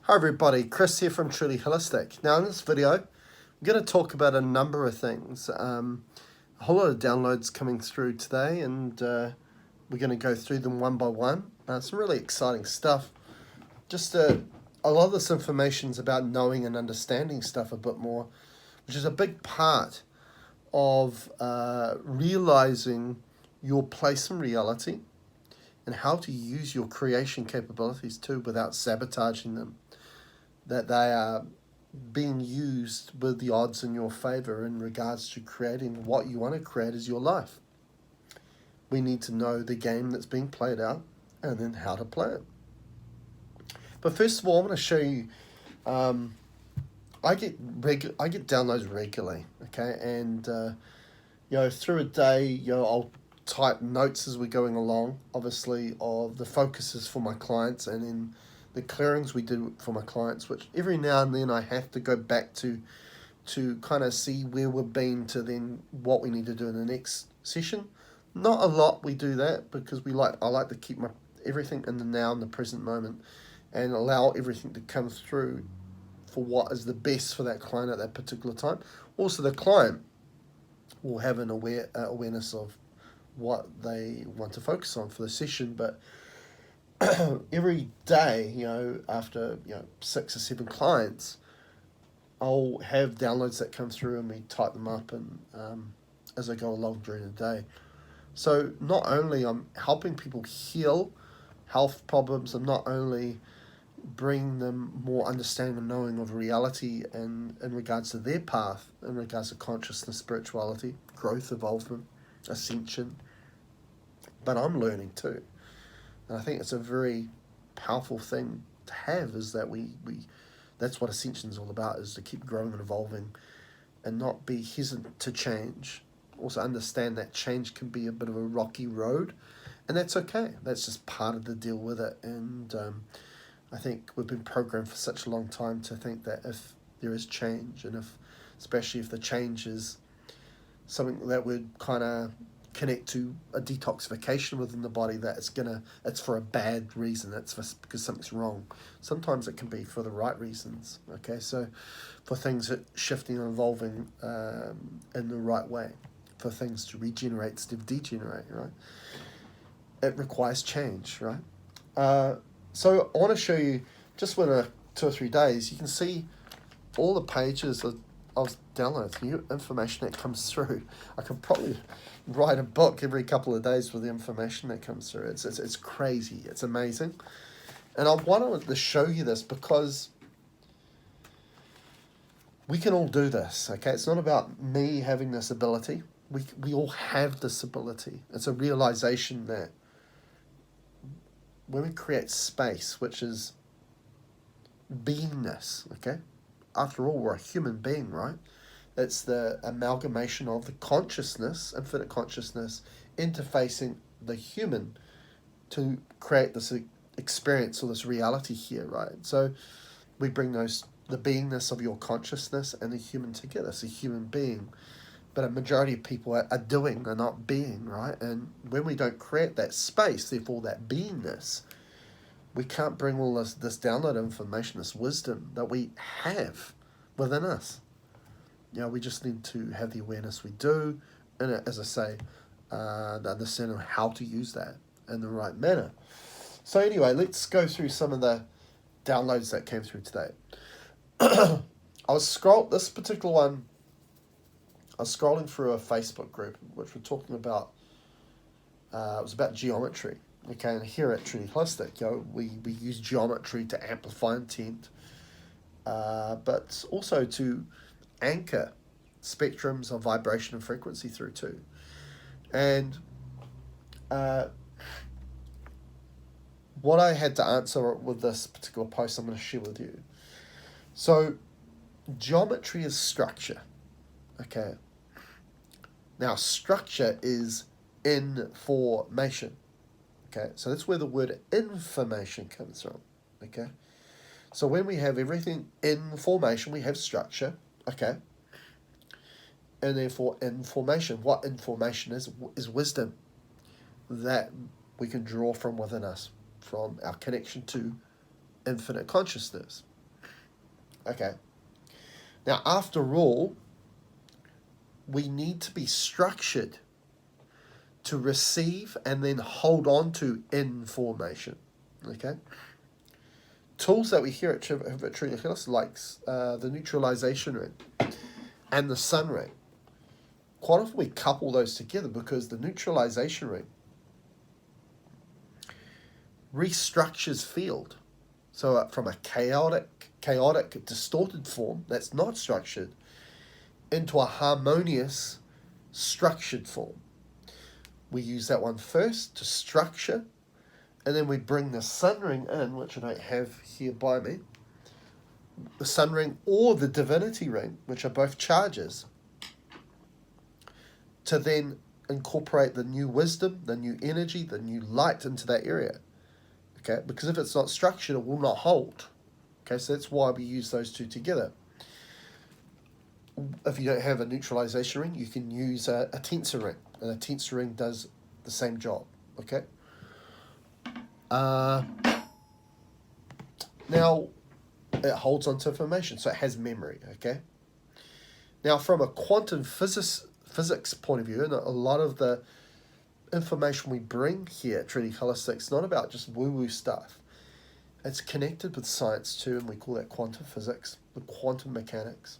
Hi everybody, Chris here from Truly Holistic. Now in this video, I'm going to talk about a number of things. A whole lot of downloads coming through today, and we're going to go through them one by one. Some really exciting stuff. Just a lot of this information is about knowing and understanding stuff a bit more, which is a big part of realizing your place in reality and how to use your creation capabilities too without sabotaging them. That they are being used with the odds in your favor in regards to creating what you want to create as your life. We need to know the game that's being played out and then how to play it. But first of all, I'm going to show you, I get downloads regularly, okay? And, through a day, I'll type notes as we're going along, obviously, of the focuses for my clients and in the clearings we do for my clients, which every now and then I have to go back to kind of see where we've been to then what we need to do in the next session. Not a lot we do that because I like to keep everything in the now and the present moment and allow everything to come through for what is the best for that client at that particular time. Also, the client will have an awareness of what they want to focus on for the session, but every day, after 6 or 7 clients, I'll have downloads that come through and we type them up and as I go along during the day. So not only I'm helping people heal health problems, I'm not only bringing them more understanding and knowing of reality and in regards to their path, in regards to consciousness, spirituality, growth, evolvement, ascension, but I'm learning too. And I think it's a very powerful thing to have, is that we that's what Ascension is all about, is to keep growing and evolving and not be hesitant to change. Also understand that change can be a bit of a rocky road, and that's okay. That's just part of the deal with it. And I think we've been programmed for such a long time to think that if there is change, and especially if the change is something that would kind of connect to a detoxification within the body, that it's for a bad reason, because something's wrong. Sometimes it can be for the right reasons, okay? So for things that shifting and evolving in the right way, for things to regenerate instead of degenerate, right? It requires change, right? So I want to show you, just within 2 or 3 days, you can see all the pages of downloads, new information that comes through. I could probably write a book every couple of days with the information that comes through. It's crazy. It's amazing. And I wanted to show you this because we can all do this, okay? It's not about me having this ability. We all have this ability. It's a realization that when we create space, which is beingness, okay? After all, we're a human being, right? It's the amalgamation of the consciousness, infinite consciousness, interfacing the human to create this experience or this reality here, right? So we bring the beingness of your consciousness and the human together. It's a human being. But a majority of people are doing, are not being, right? And when we don't create that space, therefore that beingness, we can't bring all this download information, this wisdom that we have within us. We just need to have the awareness we do, and as I say, the understanding of how to use that in the right manner. So anyway, let's go through some of the downloads that came through today. This particular one, I was scrolling through a Facebook group, which we're talking about, it was about geometry. Okay, and here at Truly Holistic, we use geometry to amplify intent, but also to anchor spectrums of vibration and frequency through too. And what I had to answer with this particular post, I'm going to share with you. So, geometry is structure. Okay. Now, structure is information. Okay, so that's where the word information comes from. Okay, so when we have everything in formation, we have structure. Okay, and therefore information. What information is wisdom that we can draw from within us, from our connection to infinite consciousness. Okay. Now, after all, we need to be structured to receive and then hold on to information. Okay? Tools that we hear at Truly Healers, like the neutralization ring and the sun ring, quite often we couple those together because the neutralization ring restructures field. So from a chaotic, distorted form that's not structured into a harmonious, structured form. We use that one first to structure, and then we bring the sun ring in, which I don't have here by me. The sun ring or the divinity ring, which are both charges, to then incorporate the new wisdom, the new energy, the new light into that area. Okay, because if it's not structured, it will not hold. Okay, so that's why we use those two together. If you don't have a neutralization ring, you can use a tensor ring, and a tensor ring does the same job. Okay. Now, it holds onto information, so it has memory. Okay. Now, from a quantum physics point of view, and a lot of the information we bring here at Trinity Holistic, it's not about just woo-woo stuff. It's connected with science too, and we call that quantum physics, the quantum mechanics.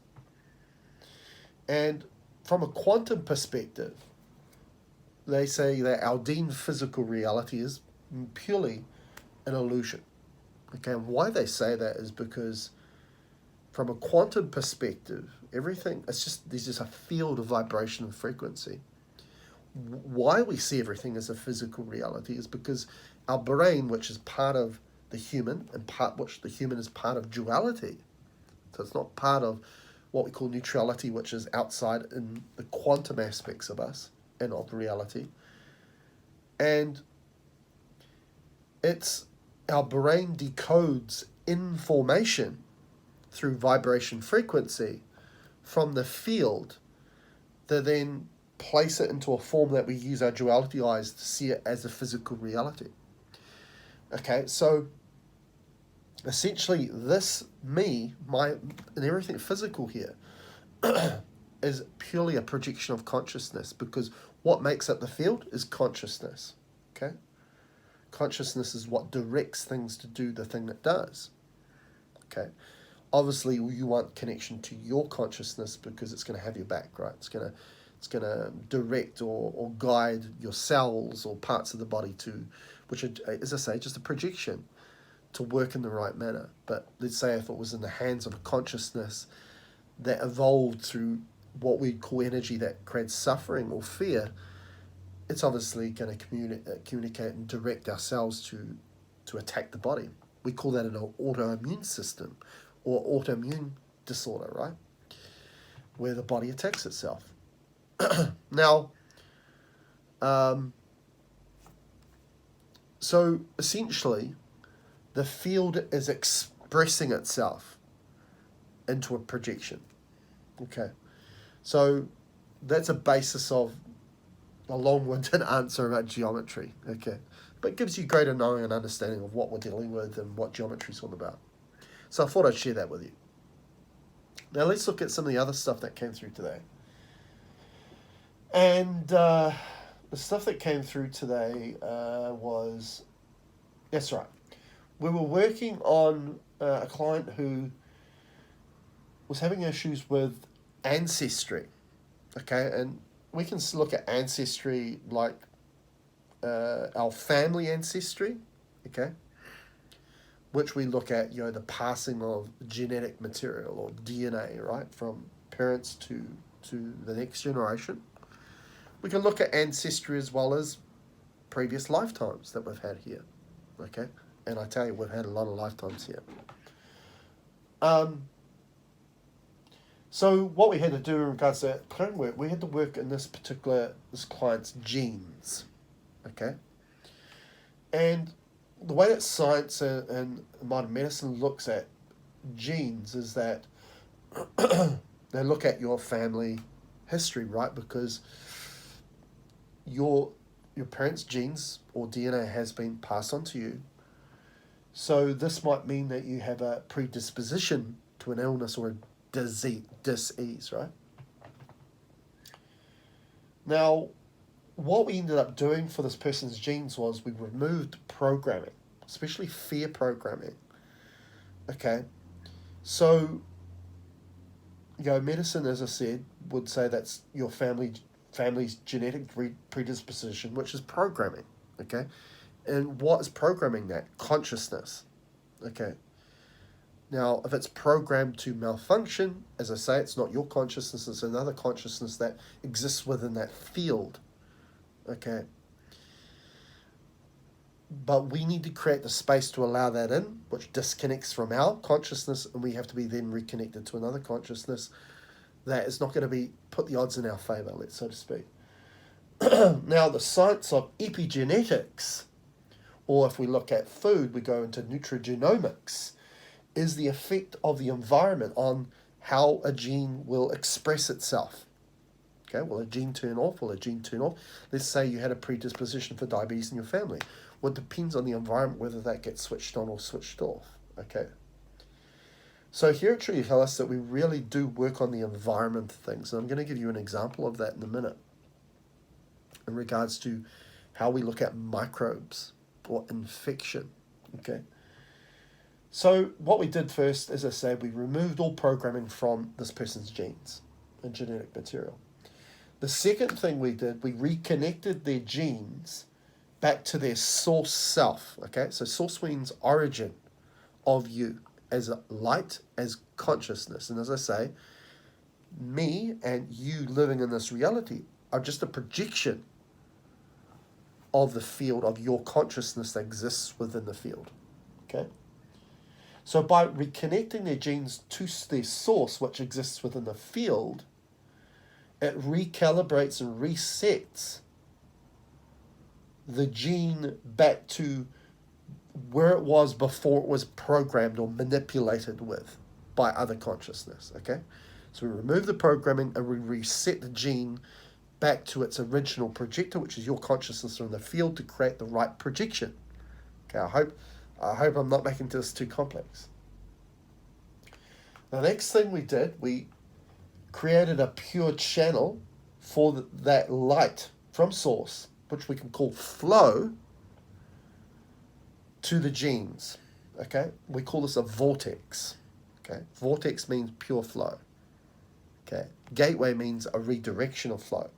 And from a quantum perspective, they say that our deemed physical reality is purely an illusion. Okay, and why they say that is because from a quantum perspective, everything, there's just a field of vibration and frequency. Why we see everything as a physical reality is because our brain, which is part of the human, and which the human is part of duality. So it's not part of what we call neutrality, which is outside in the quantum aspects of us and of reality. And our brain decodes information through vibration frequency from the field to then place it into a form that we use our duality eyes to see it as a physical reality. Okay, so essentially this, and everything physical here is purely a projection of consciousness, because what makes up the field is consciousness. Okay? Consciousness is what directs things to do the thing that does. Okay? Obviously, you want connection to your consciousness because it's going to have your back, right? It's going to direct or guide your cells or parts of the body to, which are, as I say, just a projection to work in the right manner. But let's say if it was in the hands of a consciousness that evolved through what we call energy that creates suffering or fear, it's obviously going to communicate and direct our cells to attack the body. We call that an autoimmune system or autoimmune disorder, right? Where the body attacks itself. Now, so essentially, the field is expressing itself into a projection. Okay, so that's a basis of a long-winded answer about geometry. Okay, but it gives you greater knowing and understanding of what we're dealing with and what geometry is all about. So I thought I'd share that with you. Now let's look at some of the other stuff that came through today. And the stuff that came through today was, that's right, we were working on a client who was having issues with Ancestry. Okay, and we can look at Ancestry like our family ancestry, okay, which we look at, the passing of genetic material or DNA, right, from parents to the next generation. We can look at ancestry as well as previous lifetimes that we've had here, okay? And I tell you, we've had a lot of lifetimes here. So what we had to do in regards to clone work, we had to work in this client's genes, okay? And the way that science and modern medicine looks at genes is that they look at your family history, right? Because your parents' genes or DNA has been passed on to you. So this might mean that you have a predisposition to an illness or a disease, right? Now, what we ended up doing for this person's genes was we removed programming, especially fear programming. Okay, so medicine, as I said, would say that's your family's genetic predisposition, which is programming. Okay, and what is programming that? Consciousness. Okay. Now, if it's programmed to malfunction, as I say, it's not your consciousness, it's another consciousness that exists within that field. Okay. But we need to create the space to allow that in, which disconnects from our consciousness, and we have to be then reconnected to another consciousness that is not going to put the odds in our favor, so to speak. Now, the science of epigenetics, or if we look at food, we go into nutrigenomics, is the effect of the environment on how a gene will express itself. Okay, will a gene turn off? Will a gene turn off? Let's say you had a predisposition for diabetes in your family. Well, it depends on the environment whether that gets switched on or switched off. Okay. So here at Tree tell us that we really do work on the environment things. And I'm going to give you an example of that in a minute in regards to how we look at microbes or infection. Okay. So what we did first, as I said, we removed all programming from this person's genes and genetic material. The second thing we did, we reconnected their genes back to their source self. Okay, so source means origin of you as a light, as consciousness. And as I say, me and you living in this reality are just a projection of the field of your consciousness that exists within the field. Okay. So by reconnecting their genes to their source, which exists within the field, it recalibrates and resets the gene back to where it was before it was programmed or manipulated with by other consciousness. Okay? So we remove the programming and we reset the gene back to its original projector, which is your consciousness in the field, to create the right projection. Okay, I hope I'm not making this too complex. The next thing we did, we created a pure channel for that light from source, which we can call flow, to the genes. Okay, we call this a vortex. Okay, vortex means pure flow. Okay, gateway means a redirection of flow.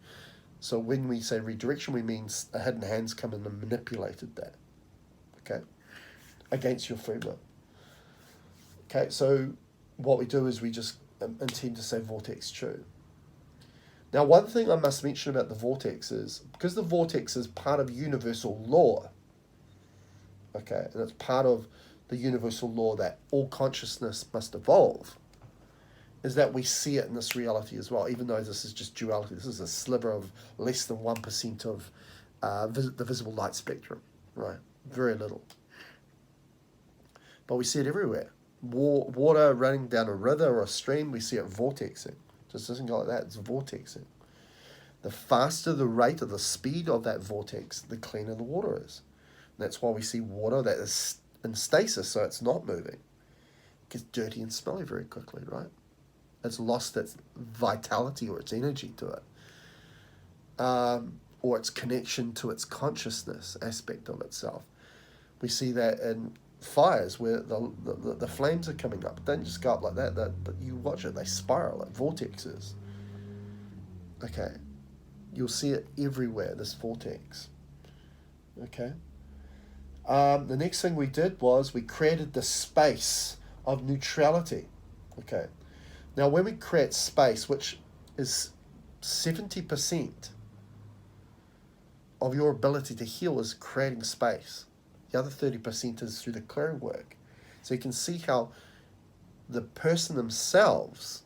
So when we say redirection, we mean a hidden hand's come in and manipulated that. Okay, against your free will. Okay, so what we do is we just intend to say vortex true. Now, one thing I must mention about the vortex is, because the vortex is part of universal law, okay, and it's part of the universal law that all consciousness must evolve, is that we see it in this reality as well, even though this is just duality. This is a sliver of less than 1% of the visible light spectrum, right? Very little. But we see it everywhere. Water running down a river or a stream, we see it vortexing. Just doesn't go like that, it's vortexing. The faster the rate or the speed of that vortex, the cleaner the water is. And that's why we see water that is in stasis, so it's not moving. It gets dirty and smelly very quickly, right? It's lost its vitality or its energy to it. Or its connection to its consciousness aspect of itself. We see that in fires where the flames are coming up. It don't just go up like that, but you watch it, they spiral like vortexes. Okay. You'll see it everywhere, this vortex. Okay. The next thing we did was we created the space of neutrality. Okay. Now when we create space, which is 70% of your ability to heal is creating space. The other 30% is through the clearing work. So you can see how the person themselves,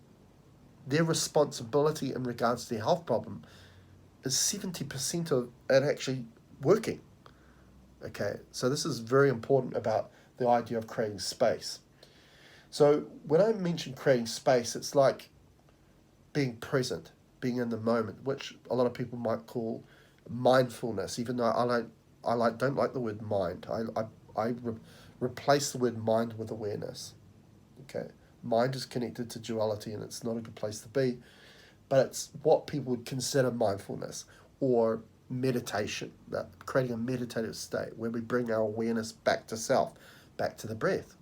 their responsibility in regards to their health problem is 70% of it actually working. Okay, so this is very important about the idea of creating space. So when I mention creating space, it's like being present, being in the moment, which a lot of people might call mindfulness, even though I don't like the word mind. I replace the word mind with awareness. Okay, Mind is connected to duality, and it's not a good place to be. But it's what people would consider mindfulness or meditation, that creating a meditative state where we bring our awareness back to self, back to the breath,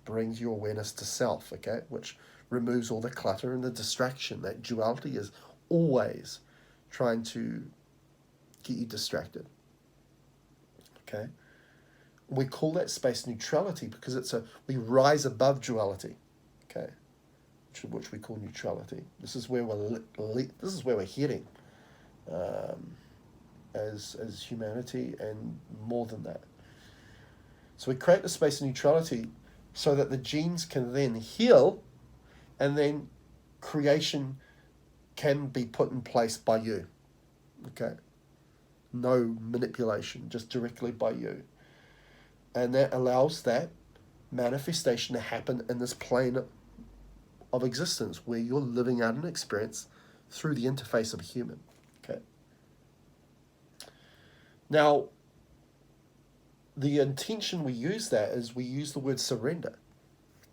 brings your awareness to self, okay, which removes all the clutter and the distraction. That duality is always trying to get you distracted, okay. We call that space neutrality because we rise above duality, okay, which we call neutrality. This is where we're heading, as humanity, and more than that. So we create the space of neutrality so that the genes can then heal, and then creation can be put in place by you, okay. No manipulation, just directly by you. And that allows that manifestation to happen in this plane of existence where you're living out an experience through the interface of a human. Okay. Now, the intention we use that is we use the word surrender.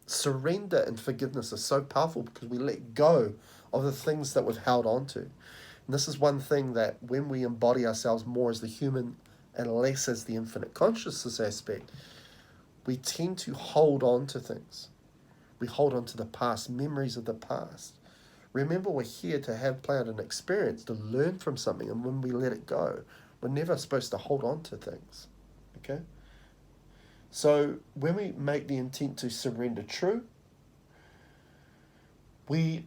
Surrender and forgiveness are so powerful because we let go of the things that we've held on to. And this is one thing that when we embody ourselves more as the human and less as the infinite consciousness aspect, we tend to hold on to things. We hold on to the past, memories of the past. Remember, we're here to play out an experience, to learn from something, and when we let it go, we're never supposed to hold on to things, okay? So when we make the intent to surrender true, we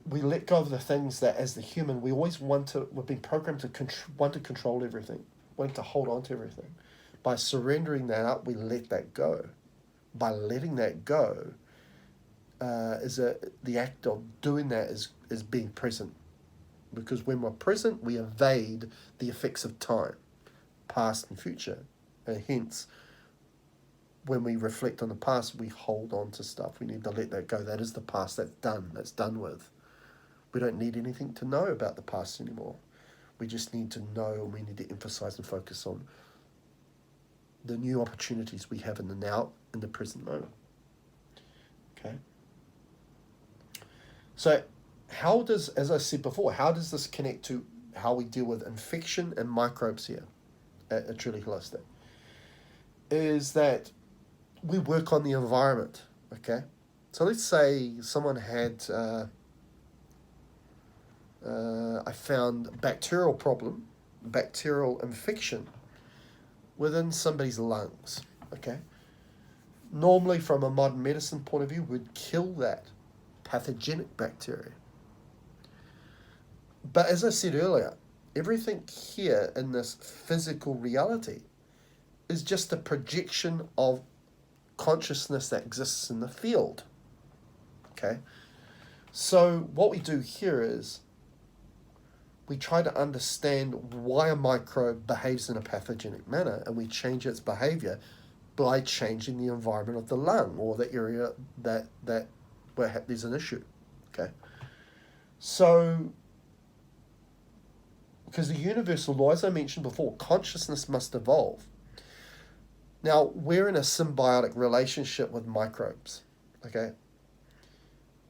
let go of the things that, as the human, we've been programmed to want to control everything, want to hold on to everything. By surrendering that up, we let that go. By letting that go, the act of doing that is being present. Because when we're present, we evade the effects of time, past and future. And hence, when we reflect on the past, we hold on to stuff. We need to let that go. That is the past. That's done. That's done with. We don't need anything to know about the past anymore. We just need to know, and we need to emphasize and focus on the new opportunities we have in the now, in the present moment. Okay. So as I said before, how does this connect to how we deal with infection and microbes here at Truly Holistic? Is that we work on the environment, okay? So let's say someone had, I found bacterial infection within somebody's lungs, okay? Normally, from a modern medicine point of view, we'd kill that pathogenic bacteria. But as I said earlier, everything here in this physical reality is just a projection of consciousness that exists in the field, okay? So what we do here is we try to understand why a microbe behaves in a pathogenic manner, and we change its behavior by changing the environment of the lung or the area that where there's an issue, okay? So, because the universal law, as I mentioned before, consciousness must evolve. Now, we're in a symbiotic relationship with microbes, okay?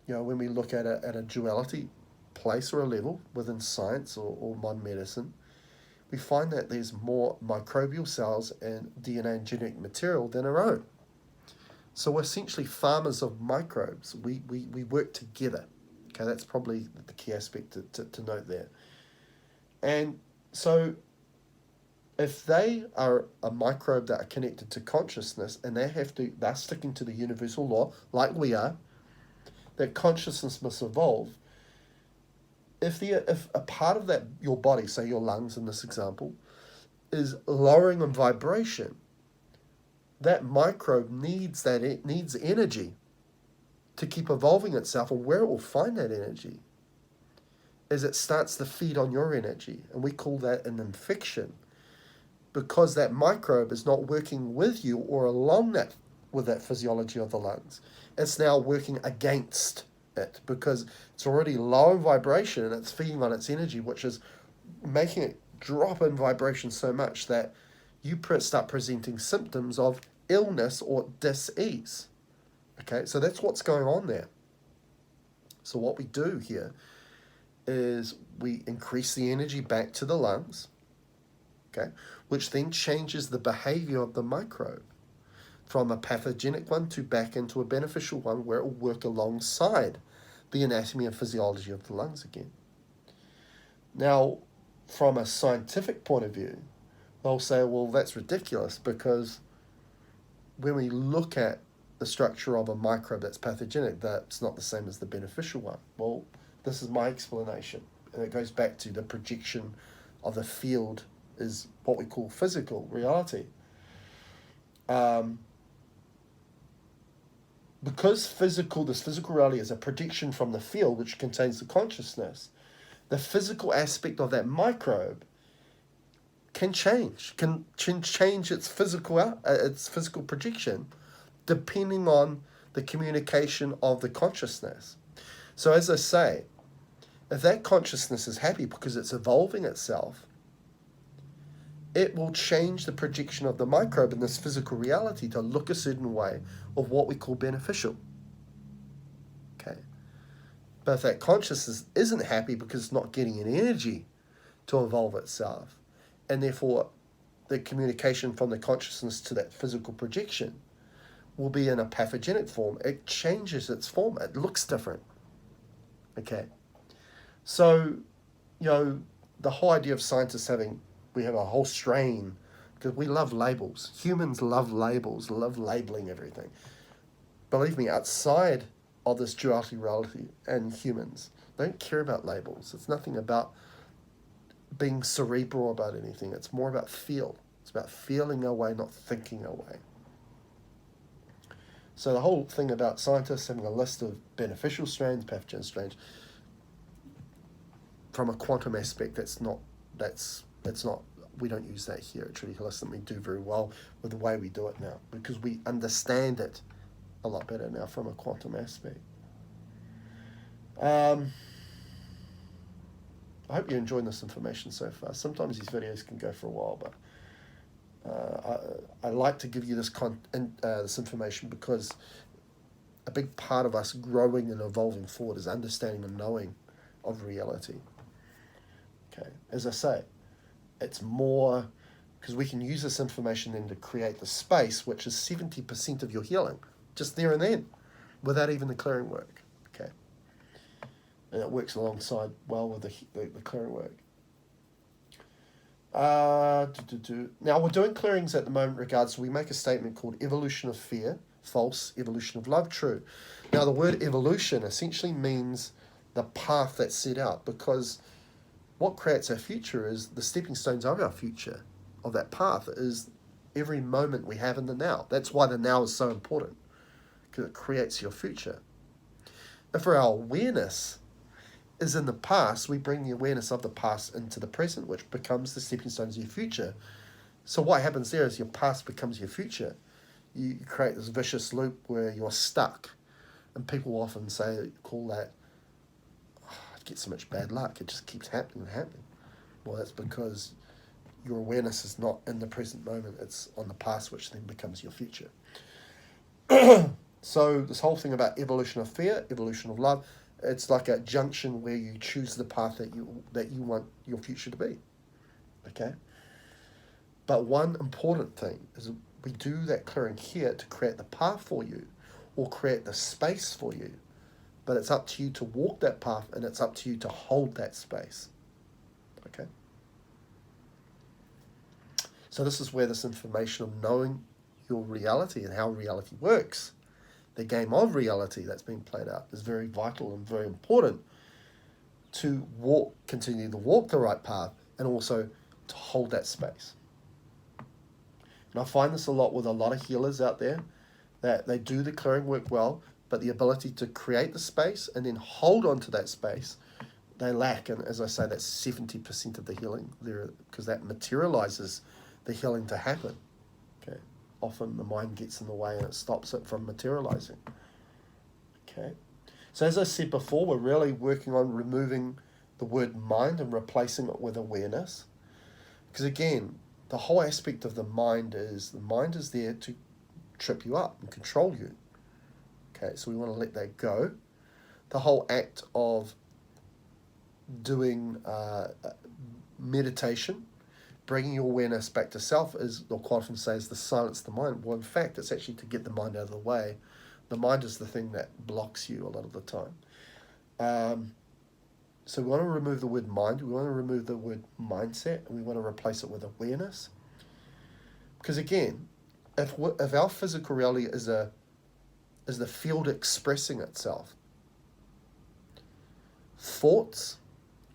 You know, when we look at a duality place or a level within science or modern medicine, we find that there's more microbial cells and DNA and genetic material than our own. So we're essentially farmers of microbes. We work together. Okay, that's probably the key aspect to note there. And so if they are a microbe that are connected to consciousness and they're sticking to the universal law, like we are, that consciousness must evolve. If a part of that, your body, say your lungs in this example, is lowering in vibration, that microbe needs energy to keep evolving itself, and where it will find that energy is it starts to feed on your energy, and we call that an infection, because that microbe is not working with you or along with that physiology of the lungs. It's now working against it because it's already low in vibration and it's feeding on its energy, which is making it drop in vibration so much that you start presenting symptoms of illness or dis-ease. Okay, so that's what's going on there. So what we do here is we increase the energy back to the lungs, okay, which then changes the behavior of the microbe from a pathogenic one to back into a beneficial one where it will work alongside the anatomy and physiology of the lungs again. Now, from a scientific point of view, they'll say, well, that's ridiculous because when we look at the structure of a microbe that's pathogenic, that's not the same as the beneficial one. Well, this is my explanation, and it goes back to the projection of the field is what we call physical reality. Because this physical reality is a projection from the field which contains the consciousness, the physical aspect of that microbe can change its physical projection depending on the communication of the consciousness. So as I say, if that consciousness is happy because it's evolving itself, it will change the projection of the microbe in this physical reality to look a certain way of what we call beneficial. Okay. But if that consciousness isn't happy because it's not getting any energy to evolve itself, and therefore the communication from the consciousness to that physical projection will be in a pathogenic form, it changes its form. It looks different. Okay. So, the whole idea of scientists we have a whole strain, because we love labels. Humans love labels, love labeling everything. Believe me, outside of this duality reality and humans, they don't care about labels. It's nothing about being cerebral about anything. It's more about feel. It's about feeling our way, not thinking our way. So the whole thing about scientists having a list of beneficial strains, pathogen strains, from a quantum aspect, that's not, we don't use that here at Trinity Holistic. We do very well with the way we do it now because we understand it a lot better now from a quantum aspect. I hope you're enjoying this information so far. Sometimes these videos can go for a while, but I like to give you this information because a big part of us growing and evolving forward is understanding and knowing of reality. Okay, as I say, it's more because we can use this information then to create the space, which is 70% of your healing, just there and then, without even the clearing work. Okay, and it works alongside well with the clearing work. Now we're doing clearings at the moment regards, so we make a statement called evolution of fear, false, evolution of love, true. Now the word evolution essentially means the path that's set out, because what creates our future is the stepping stones of our future, of that path, is every moment we have in the now. That's why the now is so important, because it creates your future. If our awareness is in the past, we bring the awareness of the past into the present, which becomes the stepping stones of your future. So what happens there is your past becomes your future. You create this vicious loop where you're stuck. And people often call that, I get so much bad luck. It just keeps happening and happening. Well, that's because your awareness is not in the present moment. It's on the past, which then becomes your future. So this whole thing about evolution of fear, evolution of love, it's like a junction where you choose the path that you want your future to be. Okay? But one important thing is we do that clearing here to create the path for you or create the space for you. But it's up to you to walk that path, and it's up to you to hold that space. Okay? So this is where this information of knowing your reality and how reality works, the game of reality that's being played out, is very vital and very important to continue to walk the right path and also to hold that space. And I find this a lot with a lot of healers out there, that they do the clearing work well, but the ability to create the space and then hold on to that space, they lack. And as I say, that's 70% of the healing there, because that materializes the healing to happen. Okay. Often the mind gets in the way and it stops it from materializing. Okay. So as I said before, we're really working on removing the word mind and replacing it with awareness. Because again, the whole aspect of the mind is there to trip you up and control you. Okay, so we want to let that go. The whole act of doing meditation, bringing your awareness back to self, is, or quite often say, is to silence the mind. Well, in fact, it's actually to get the mind out of the way. The mind is the thing that blocks you a lot of the time. So we want to remove the word mind, we want to remove the word mindset, and we want to replace it with awareness. Because again, if our physical reality is the field expressing itself, thoughts,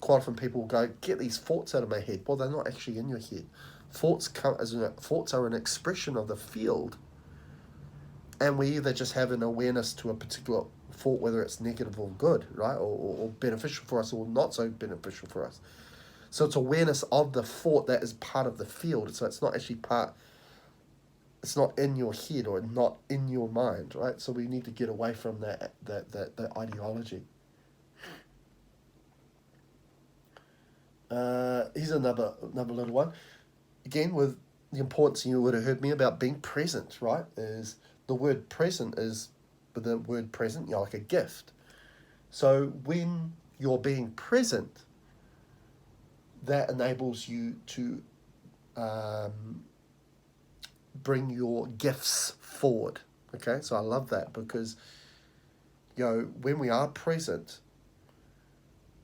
quite often people will go, get these thoughts out of my head. Well, they're not actually in your head. Thoughts are an expression of the field, and we either just have an awareness to a particular thought, whether it's negative or good, right, or beneficial for us or not so beneficial for us. So it's awareness of the thought that is part of the field. So it's not actually it's not in your head or not in your mind, right? So we need to get away from that ideology. Here's another little one. Again, with the importance, you would have heard me about being present, right? Is the word present is, with the word present, like a gift. So when you're being present, that enables you to bring your gifts forward. Okay, so I love that because, when we are present,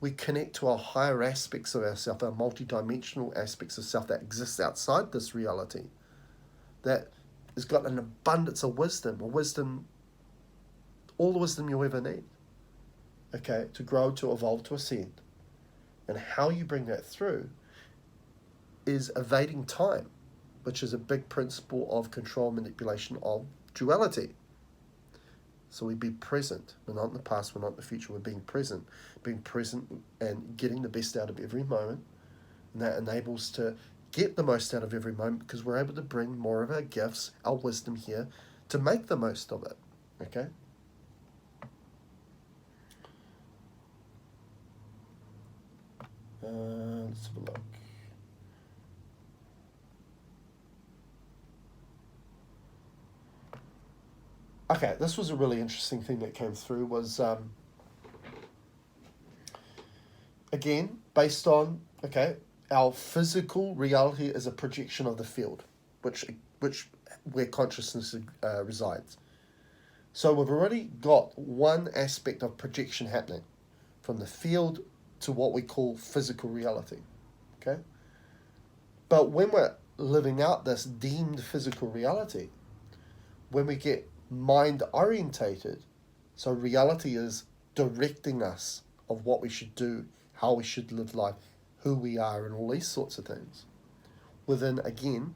we connect to our higher aspects of ourself, our multidimensional aspects of self that exists outside this reality, that has got an abundance of wisdom, all the wisdom you'll ever need, okay, to grow, to evolve, to ascend. And how you bring that through is evading time, which is a big principle of control, manipulation of duality. So we be present. We're not in the past, we're not in the future, we're being present and getting the best out of every moment. And that enables to get the most out of every moment because we're able to bring more of our gifts, our wisdom here, to make the most of it. Okay? Let's have a look. Okay, this was a really interesting thing that came through was, again, based on, our physical reality is a projection of the field, which where consciousness resides. So we've already got one aspect of projection happening from the field to what we call physical reality, okay? But when we're living out this deemed physical reality, when we get mind orientated, so reality is directing us of what we should do, how we should live life, who we are, and all these sorts of things, within, again,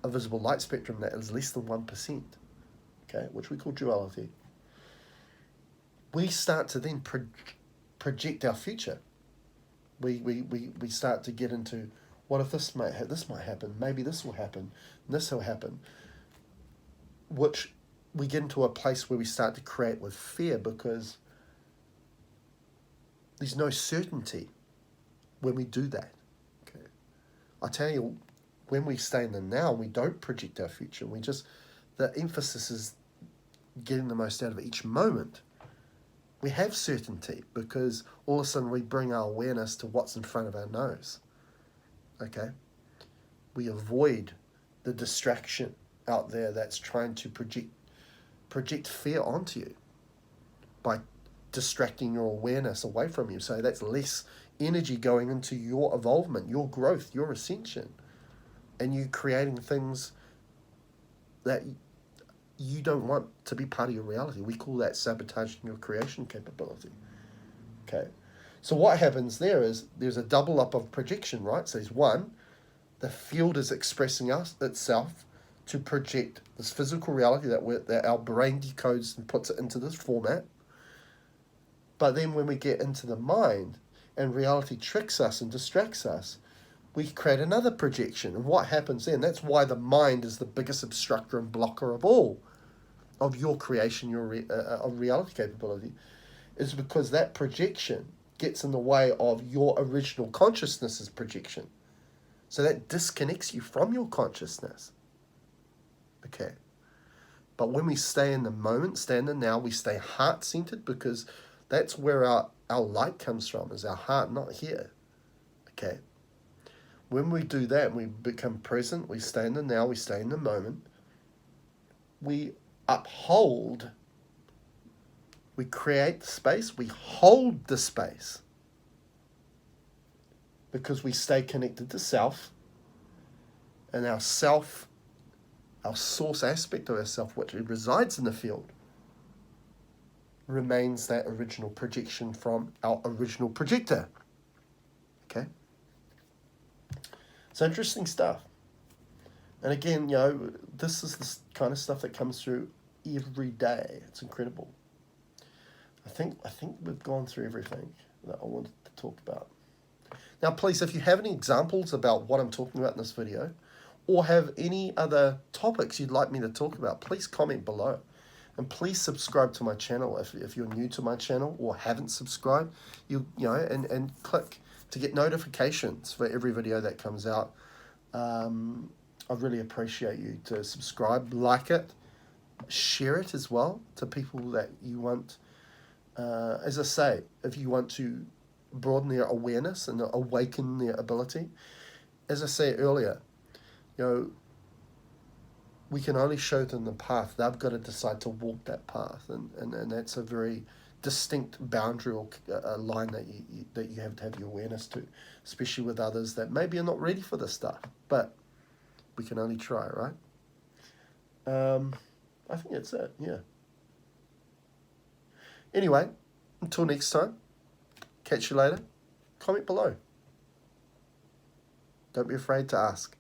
a visible light spectrum that is less than 1%, okay, which we call duality, we start to then project our future. We start to get into, what if this might happen, maybe this will happen, and this will happen, which we get into a place where we start to create with fear because there's no certainty when we do that. Okay, I tell you, when we stay in the now and we don't project our future, the emphasis is getting the most out of each moment. We have certainty because all of a sudden we bring our awareness to what's in front of our nose. Okay, we avoid the distraction out there that's trying to project fear onto you by distracting your awareness away from you. So that's less energy going into your evolvement, your growth, your ascension, and you creating things that you don't want to be part of your reality. We call that sabotaging your creation capability. Okay, so what happens there is there's a double up of projection, right? So there's one, the field is expressing itself to project this physical reality that our brain decodes and puts it into this format. But then when we get into the mind and reality tricks us and distracts us, we create another projection. And what happens then? That's why the mind is the biggest obstructor and blocker of all of your creation, of reality capability, is because that projection gets in the way of your original consciousness's projection. So that disconnects you from your consciousness. Okay. But when we stay in the moment, stay in the now, we stay heart-centered, because that's where our light comes from, is our heart, not here. Okay? When we do that, we become present, we stay in the now, we stay in the moment, we uphold, we create the space, we hold the space, because we stay connected to self, and our self, our source aspect of ourself, which resides in the field, remains that original projection from our original projector. Okay? It's interesting stuff. And again, this is the kind of stuff that comes through every day. It's incredible. I think we've gone through everything that I wanted to talk about. Now, please, if you have any examples about what I'm talking about in this video, or have any other topics you'd like me to talk about, please comment below. And please subscribe to my channel if you're new to my channel or haven't subscribed. And click to get notifications for every video that comes out. I really appreciate you to subscribe, like it, share it as well to people that you want. As I say, if you want to broaden their awareness and awaken their ability, as I said earlier, we can only show them the path. They've got to decide to walk that path, and that's a very distinct boundary or line that you have to have your awareness to, especially with others that maybe are not ready for this stuff. But we can only try, right? I think that's it. Yeah. Anyway, until next time. Catch you later. Comment below. Don't be afraid to ask.